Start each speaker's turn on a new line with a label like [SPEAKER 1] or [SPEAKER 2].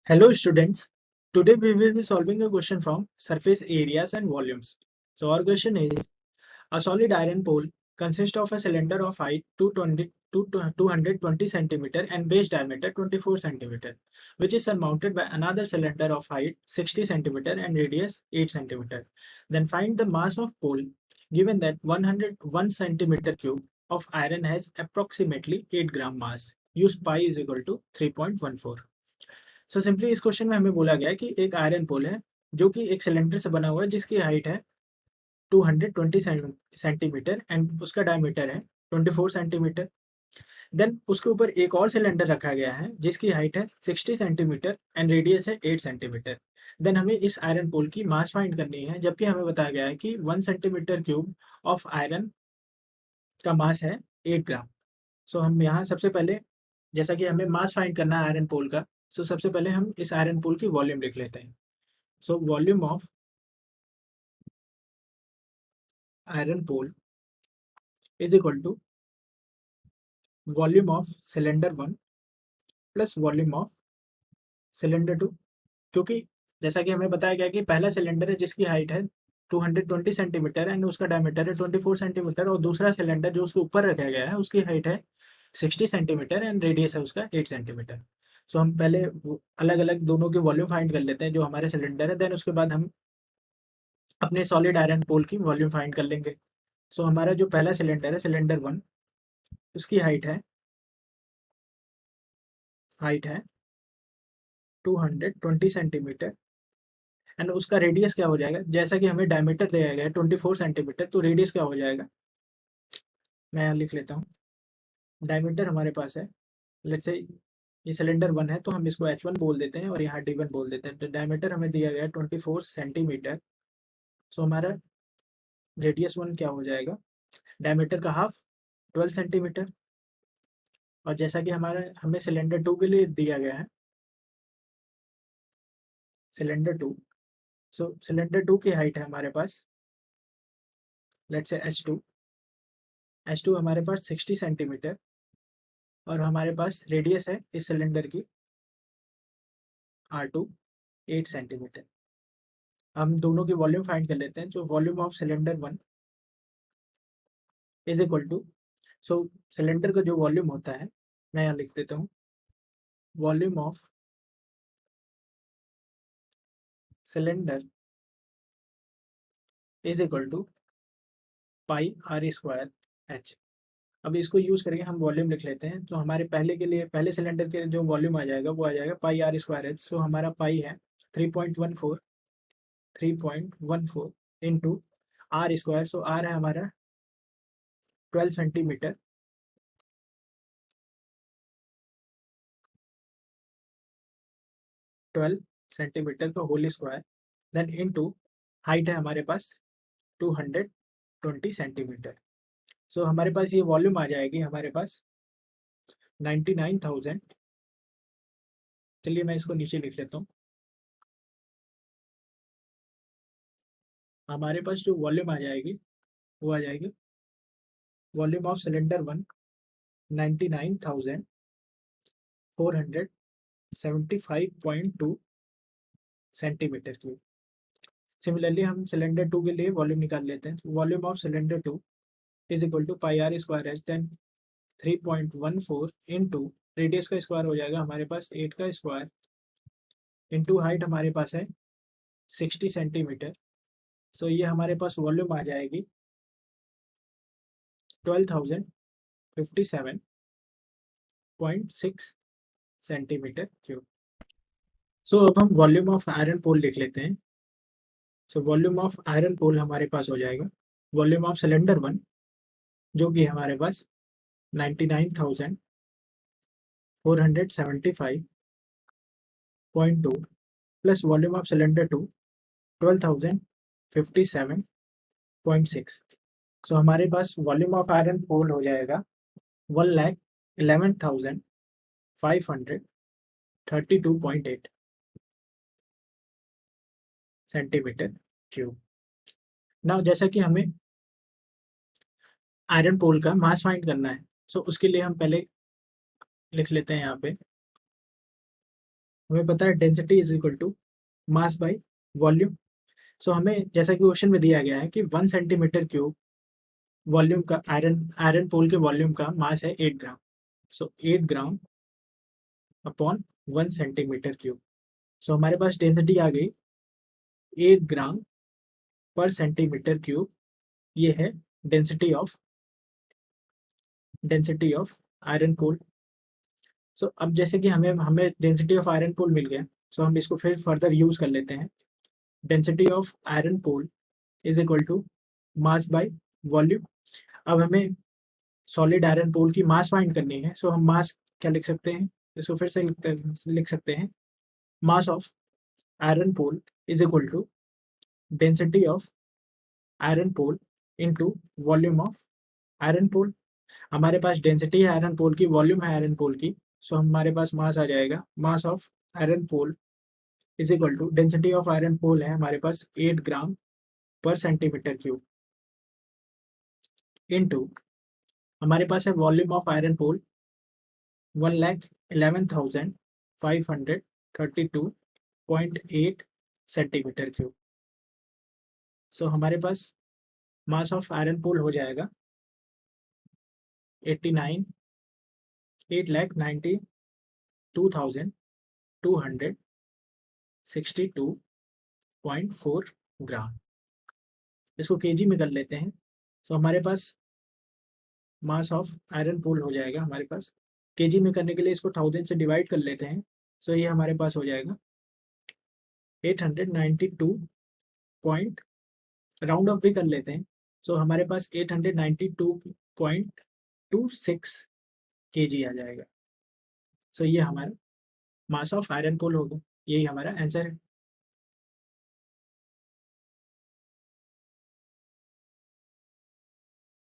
[SPEAKER 1] Hello students, today we will be solving a question from surface areas and volumes. So our question is, a solid iron pole consists of a cylinder of height 220 centimeter and base diameter 24 centimeter, which is surmounted by another cylinder of height 60 centimeter and radius 8 centimeter. Then find the mass of pole given that 101 centimeter cube of iron has approximately 8 gram mass. Use pi is equal to 3.14. So simply इस question में हमें बोला गया है कि एक iron pole है जो कि एक सिलेंडर से बना हुआ है जिसकी हाइट है 220 सेंटीमीटर एंड उसका डायमीटर है 24 सेंटीमीटर। देन उसके ऊपर एक और सिलेंडर रखा गया है जिसकी हाइट है 60 सेंटीमीटर एंड रेडियस है 8 सेंटीमीटर। देन हमें इस आयरन पोल की मास फाइंड करनी है, जबकि हमें बताया गया है कि 1 सेंटीमीटर क्यूब ऑफ आयरन का मास है 8 ग्राम। सो हम यहाँ सबसे पहले, जैसा कि हमें मास फाइंड करना है आयरन पोल का, सो सबसे पहले हम इस आयरन पोल की वॉल्यूम लिख लेते हैं। So volume of iron pole is equal to volume of cylinder 1 plus volume of cylinder 2। क्योंकि जैसा कि हमें बताया गया कि पहला सिलेंडर है जिसकी हाइट है 220 सेंटीमीटर एंड उसका डायमीटर है 24 सेंटीमीटर, और दूसरा सिलेंडर जो उसके ऊपर रखा गया है उसकी हाइट है 60 सेंटीमीटर एंड रेडियस है उसका 8 सेंटीमीटर। सो हम पहले अलग अलग दोनों की वॉल्यूम फाइंड कर लेते हैं जो हमारे सिलेंडर है, देन उसके बाद हम अपने सॉलिड आयरन पोल की वॉल्यूम फाइंड कर लेंगे। सो हमारा जो पहला सिलेंडर है सिलेंडर 1, उसकी हाइट है 220 सेंटीमीटर एंड उसका रेडियस क्या हो जाएगा, जैसा कि हमें डायमीटर दिया गया है 24 सेंटीमीटर, तो रेडियस क्या हो जाएगा मैं यहाँ लिख लेता हूँ। डायमीटर हमारे पास है, लेट्स से ये सिलेंडर 1 है तो हम इसको H1 बोल देते हैं और यहाँ D1 बोल देते हैं। तो डायमीटर हमें दिया गया है 24 सेंटीमीटर। सो हमारा रेडियस 1 क्या हो जाएगा, डायमीटर का हाफ 12 सेंटीमीटर। और जैसा कि हमें सिलेंडर 2 के लिए दिया गया है सिलेंडर 2, सो सिलेंडर 2 की हाइट है हमारे पास, लेट्स से H2 हमारे पास 60 सेंटीमीटर और हमारे पास रेडियस है इस सिलेंडर की R2 8 सेंटीमीटर। हम दोनों की वॉल्यूम फाइंड कर लेते हैं। जो volume of cylinder 1 is equal to, so cylinder का जो वॉल्यूम होता है मैं यहाँ लिख देता हूँ, volume of cylinder is equal to pi r square h. अब इसको यूज करके हम वॉल्यूम लिख लेते हैं। तो हमारे पहले सिलेंडर के जो वॉल्यूम आ जाएगा वो आ जाएगा pi r square h. So हमारा पाई है 3.14 into r square. So r है हमारा 12 सेंटीमीटर, 12 सेंटीमीटर का whole square, then into height है हमारे पास 220 सेंटीमीटर। सो हमारे पास ये वॉल्यूम आ जाएगी हमारे पास 99,000। चलिए मैं इसको नीचे लिख लेता हूँ। हमारे पास जो वॉल्यूम आ जाएगी वो आ जाएगी volume of cylinder 1 99,475.2 centimetre cube. Similarly हम सिलेंडर 2 के लिए वॉल्यूम निकाल लेते हैं। Volume of cylinder 2 is equal to pi r square h, then 3.14 into radius का स्क्वायर हो जाएगा हमारे पास 8 का स्क्वायर, इंटू हाइट हमारे पास है 60 सेंटीमीटर। सो ये हमारे पास वॉल्यूम आ जाएगी 12,057.6 सेंटीमीटर क्यूब। सो अब हम वॉल्यूम ऑफ आयरन पोल लिख लेते हैं। So volume of iron pole हमारे पास हो जाएगा वॉल्यूम ऑफ सिलेंडर 1 जो कि हमारे पास 99,475.2 प्लस वॉल्यूम ऑफ सिलेंडर 2 12,057.6। सो हमारे पास वॉल्यूम ऑफ आयरन पोल हो जाएगा 1,11,532.8 सेंटीमीटर क्यूब। ना जैसा कि हमें आयरन पोल का मास फाइंड करना है, सो उसके लिए हम पहले लिख लेते हैं यहाँ पे हमें पता है density is equal to mass by volume. So हमें जैसा कि क्वेश्चन में दिया गया है कि 1 सेंटीमीटर क्यूब वॉल्यूम का आयरन आयरन पोल के वॉल्यूम का मास है 8 ग्राम। सो 8 ग्राम अपॉन 1 सेंटीमीटर क्यूब। सो हमारे पास डेंसिटी आ गई 8 ग्राम पर सेंटीमीटर क्यूब। ये है डेंसिटी ऑफ आयरन पोल। सो अब जैसे कि हमें हमें डेंसिटी ऑफ आयरन पोल मिल गया, सो हम इसको फिर फर्दर यूज कर लेते हैं। Density of iron pole is equal to mass by volume. अब हमें सॉलिड आयरन पोल की मास फाइंड करनी है, सो हम मास क्या लिख सकते हैं, इसको फिर से लिख सकते हैं। Mass of iron pole is equal to density of iron pole into volume of iron pole. हमारे पास डेंसिटी है आयरन पोल की, वॉल्यूम है आयरन पोल की, सो हमारे पास मास आ जाएगा। Mass of iron pole is equal to density of iron pole है हमारे पास 8 ग्राम पर सेंटीमीटर क्यूब इनटू हमारे पास है volume of iron pole 1,11,532.8 centimetre cube. So हमारे पास मास ऑफ आयरन पोल हो जाएगा 89 8,92,262.4 ग्राम। इसको केजी में कर लेते हैं। सो हमारे पास मास ऑफ आयरन पोल हो जाएगा हमारे पास, केजी में करने के लिए इसको 1000 से डिवाइड कर लेते हैं। सो ये हमारे पास हो जाएगा 892 पॉइंट, राउंड ऑफ भी कर लेते हैं। सो हमारे पास 892.26 केजी आ जाएगा। सो ये हमारा मास ऑफ आयरन पोल होगा। यही हमारा आंसर है।